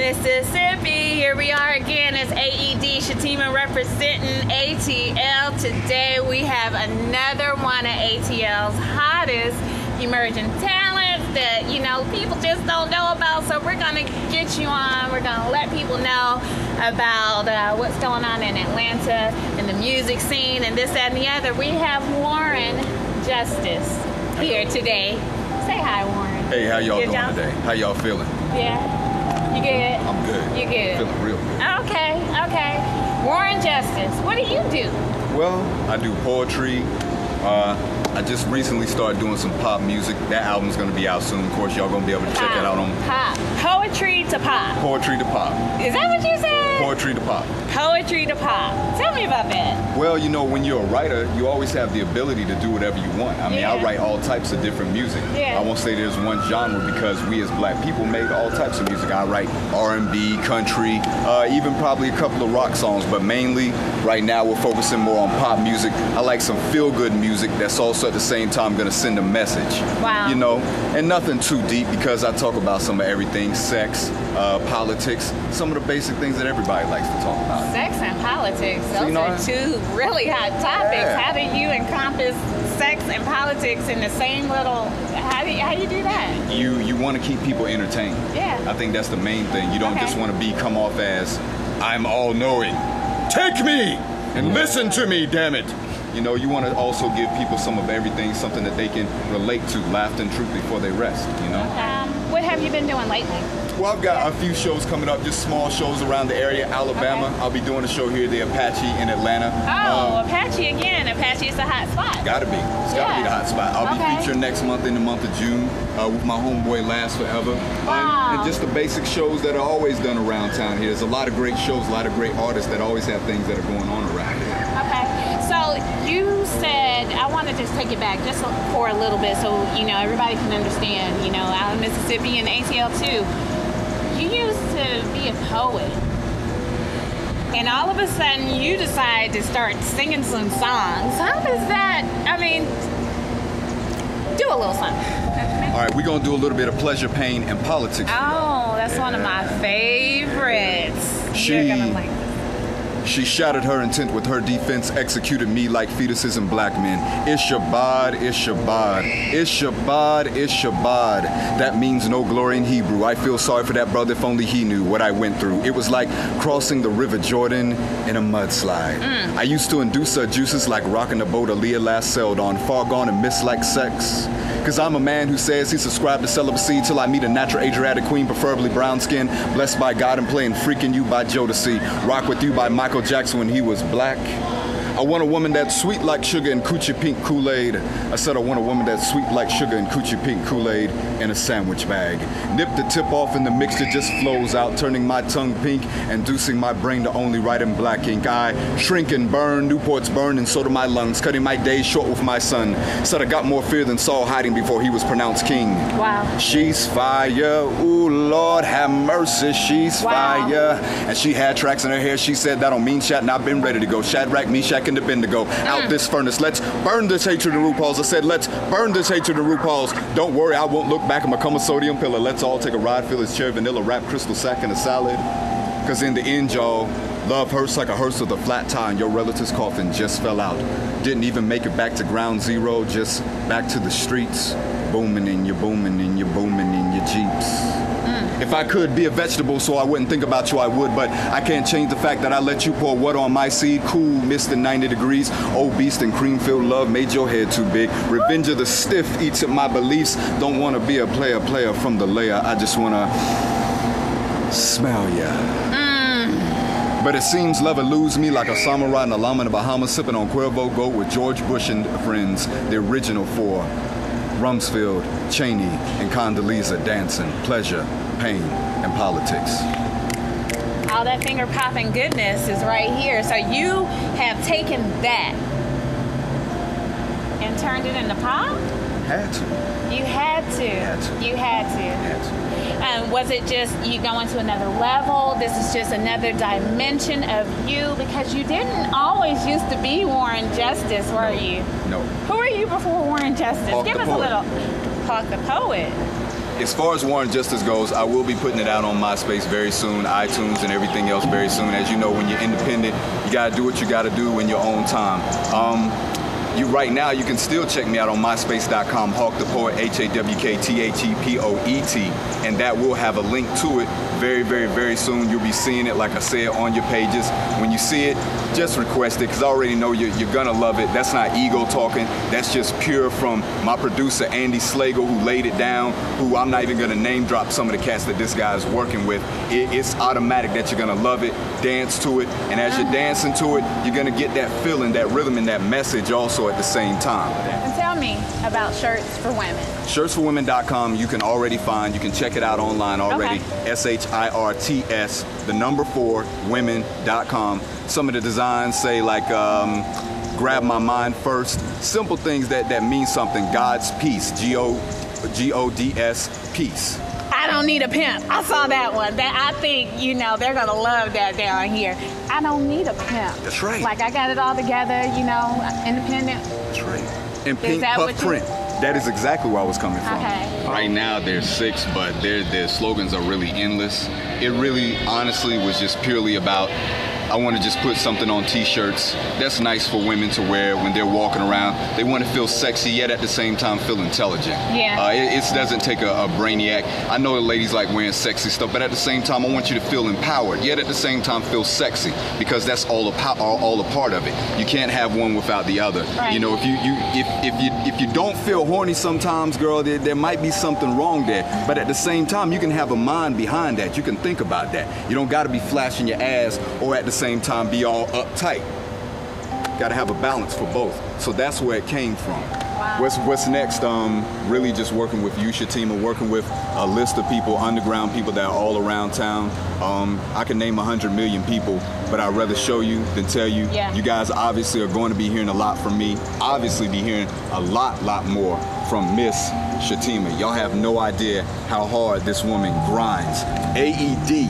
Mississippi. Here we are again as AED SHATIME representing ATL. Today we have another one of ATL's hottest emerging talents that, you know, people just don't know about. So we're going to get you on. We're going to let people know about what's going on in Atlanta and the music scene and this, that, and the other. We have Warren Justice here today. Say hi, Warren. Hey, how y'all doing today? How y'all feeling? Yeah. You good? I'm good. You good? Feeling real good. Okay, okay. Warren Justice, what do you do? Well, I do poetry. I just recently started doing some pop music. That album's gonna be out soon. Of course, y'all gonna be able to check it out on pop. Poetry to pop. Poetry to pop. Is that what you said? Poetry to pop. Poetry to pop. Tell me about that. Well, you know, when you're a writer, you always have the ability to do whatever you want. I mean, I write all types of different music. I won't say there's one genre because we as black people made all types of music. I write R&B, country, even probably a couple of rock songs, but mainly right now we're focusing more on pop music. I like some feel-good music that's also at the same time gonna send a message. Wow. You know, and nothing too deep because I talk about some of everything, sex, politics, some of the basic things that everybody likes to talk about. Sex and politics, those are two really hot topics. Yeah. How do you encompass sex and politics in the same little, how do you do that? You want to keep people entertained. Yeah. I think that's the main thing. You don't just want to come off as, I'm all-knowing. Take me and listen to me, damn it. You know, you want to also give people some of everything, something that they can relate to, laugh and truth before they rest, you know? What have you been doing lately? Well, I've got a few shows coming up, just small shows around the area. Alabama, I'll be doing a show here, the Apache in Atlanta. Oh, Apache again. Apache is a hot spot. Gotta be. It's gotta be the hot spot. I'll be featured next month in the month of June with my homeboy Last Forever. Wow. And just the basic shows that are always done around town here. There's a lot of great shows, a lot of great artists that always have things that are going on around here. Okay. So you said, I want to just take it back just for a little bit so, you know, everybody can understand, you know, out in Mississippi and ATL too. You used to be a poet, and all of a sudden you decide to start singing some songs. How does that, I mean, do a little something. All right, we're going to do a little bit of pleasure, pain, and politics. Oh, that's one of my favorites. You're going to like this. She shattered her intent with her defense, executed me like fetuses and black men. Ishabad, Ishabad, Ishabad, Ishabad. That means no glory in Hebrew. I feel sorry for that brother if only he knew what I went through. It was like crossing the River Jordan in a mudslide. I used to induce her juices like rocking the boat Aaliyah last sailed on, far gone and missed like sex. Cause I'm a man who says he subscribed to celibacy till I meet a natural Adriatic queen, preferably brown skin, blessed by God and playing Freaking You by Jodeci, Rock With You by Michael Jackson when he was black. I want a woman that's sweet like sugar and coochie pink Kool-Aid. I said I want a woman that's sweet like sugar and coochie pink Kool-Aid in a sandwich bag. Nip the tip off and the mixture just flows out, turning my tongue pink, inducing my brain to only write in black ink. I shrink and burn, Newports burn, and so do my lungs, cutting my days short with my son. Said I got more fear than Saul hiding before he was pronounced king. Wow. She's fire, ooh Lord have mercy, she's fire. And she had tracks in her hair, she said that don't mean shat, and I've been ready to go. Shadrach, Meshach, and Abednego, out this furnace. Let's burn this hatred of RuPaul's. I said, let's burn this hatred of RuPaul's. Don't worry, I won't look back. I'm a come sodium pillar. Let's all take a ride, fill his chair, vanilla wrap, crystal sack, and a salad. Cause in the end, y'all, love hurts like a hearse with a flat tire, and your relative's coffin just fell out. Didn't even make it back to ground zero, just back to the streets. Booming in your booming in your booming in your Jeeps. If I could be a vegetable so I wouldn't think about you, I would, but I can't change the fact that I let you pour water on my seed. Cool, mist in 90 degrees. Old beast and cream-filled love made your head too big. Revenge of the stiff eats at my beliefs. Don't want to be a player from the layer. I just want to smell ya. But it seems love eludes me like a samurai and a llama in the Bahamas sipping on Cuervo Goat with George Bush and friends, the original four. Rumsfeld, Cheney, and Condoleezza dancing, pleasure, pain, and politics. All that finger popping goodness is right here. So you have taken that and turned it into pop? Had to. You had to. Had to. You had to. Had to. Was it just you going to another level? This is just another dimension of you? Because you didn't always used to be Warren Justice, were you? No. Who were you before Warren Justice? Hawk Give the us poet. a little. Hawk the Poet. as far as Warren Justice goes, I will be putting it out on MySpace very soon, iTunes and everything else very soon. As you know, when you're independent, you gotta do what you gotta do in your own time. Right now, you can still check me out on myspace.com, Hawk the Poet, HAWKTHEPOET, and that will have a link to it very, very, very soon. You'll be seeing it, like I said, on your pages. When you see it, just request it, because I already know you're gonna love it. That's not ego talking. That's just pure from my producer, Andy Slagle, who laid it down, who I'm not even gonna name drop some of the cats that this guy is working with. It's automatic that you're gonna love it, dance to it, and as you're dancing to it, you're gonna get that feeling, that rhythm, and that message also at the same time. And tell me about Shirts for Women. Shirtsforwomen.com, you can already find, you can check it out online already. Okay. SHIRTS, the number 4, women.com. Some of the designs say like, grab my mind first. Simple things that mean something. God's peace, G-O-D-S, peace. I don't need a pimp. I saw that one. I think, they're going to love that down here. I don't need a pimp. That's right. Like, I got it all together, independent. That's right. And pink puff print. That is exactly where I was coming from. Okay. Right now, there's 6, but their slogans are really endless. It really, honestly, was just purely about, I want to just put something on t-shirts that's nice for women to wear when they're walking around. They want to feel sexy, yet at the same time feel intelligent. Yeah. It doesn't take a brainiac. I know the ladies like wearing sexy stuff, but at the same time, I want you to feel empowered, yet at the same time feel sexy, because that's all a part of it. You can't have one without the other. Right. If you don't feel horny sometimes, girl, there might be something wrong there. But at the same time, you can have a mind behind that. You can think about that. You don't got to be flashing your ass or at the same time be all uptight. Got to have a balance for both. So that's where it came from. Wow. What's next? Really just working with you, SHATIME, working with a list of people, underground people that are all around town. I can name 100 million people, but I'd rather show you than tell you. Yeah. You guys obviously are going to be hearing a lot from me. Obviously be hearing a lot more from Miss SHATIME. Y'all have no idea how hard this woman grinds. AED.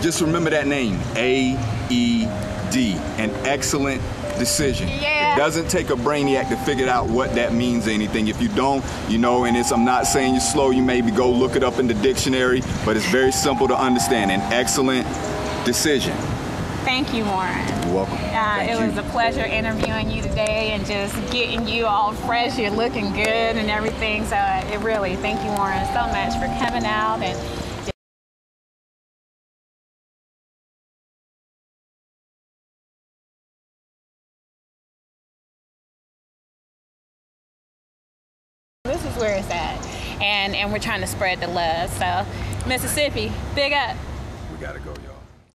Just remember that name. AED. An excellent decision. Yeah. It doesn't take a brainiac to figure out what that means or anything. If you don't, and I'm not saying you're slow, you maybe go look it up in the dictionary, but it's very simple to understand. An excellent decision. Thank you, Warren. You're welcome. It was a pleasure interviewing you today and just getting you all fresh. You're looking good and everything. So thank you, Warren, so much for coming out and this is where it's at, and we're trying to spread the love. So, Mississippi, big up. We gotta go, y'all.